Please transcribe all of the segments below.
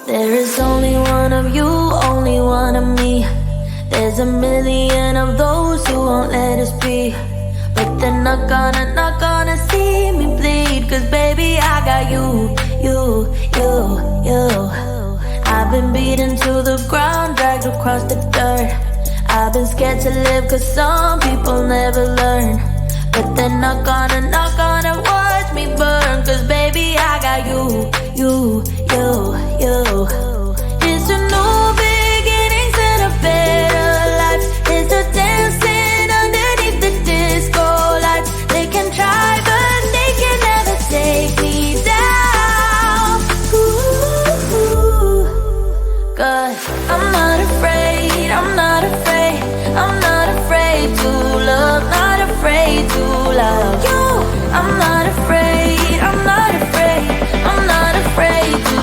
There is only one of you, only one of me. There's a million of those who won't let us be. But they're not gonna see me bleed. Cause baby, I got you. I've been beaten to the ground, dragged across the dirt. I've been scared to live cause some people never learn. But they're not gonna watch me burn. Cause baby, I got you. It's a new beginnings and a better life. It's a dancing underneath the disco lights. They can try but they can never take me down. Ooh, God, I'm not afraid, I'm not afraid. I'm not afraid to love, not afraid to love you. I'm not afraid, I'm not afraid. I'm not afraid to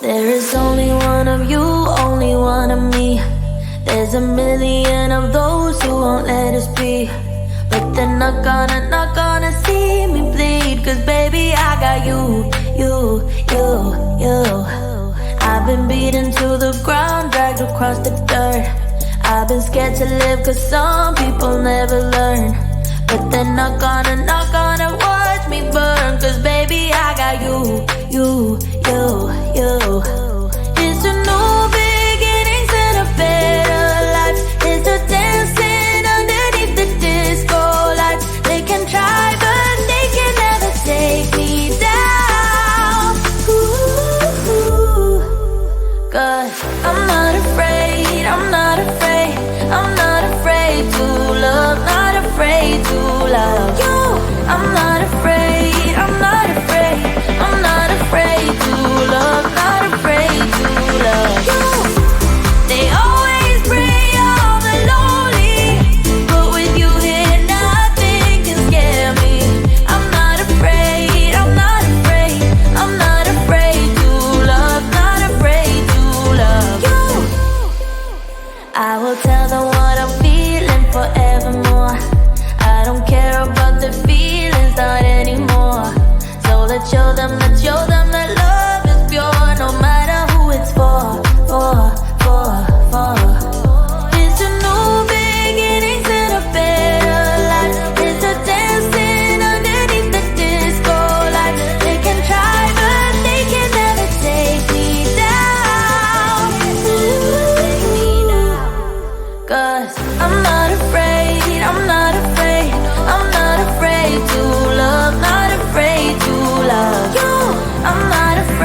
There is only one of you, only one of me. There's a million of those who won't let us be. But they're not gonna see me bleed. Cause baby, I got you. I've been beaten to the ground, dragged across the dirt. I've been scared to live cause some people never learn. But they're not gonna watch me burn. Cause baby, I got you. It's a new beginnings and a better life. It's a dancing underneath the disco lights. They can try but they can never take me down. Ooh, cause I'm not afraid, I'm not afraid, I'm not afraid to love, not afraid to love you. I'm not afraid, I'm not afraid, I'm not afraid to love, not afraid to love you. They always bring all the lonely, but with you here nothing can scare me. I'm not afraid, I'm not afraid, I'm not afraid to love, not afraid to love you. I will tell them what I'm feeling forevermore. I don't care about the feelings, not anymore. So let's show them that love is pure, no matter who it's for. It's a new beginnings and a better life. It's a dancing underneath the disco light. They can try but they can never take me down. Cause I'm not afraid, I'm not afraid, I'm not afraid to love, not afraid to love you. I'm not afraid.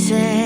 say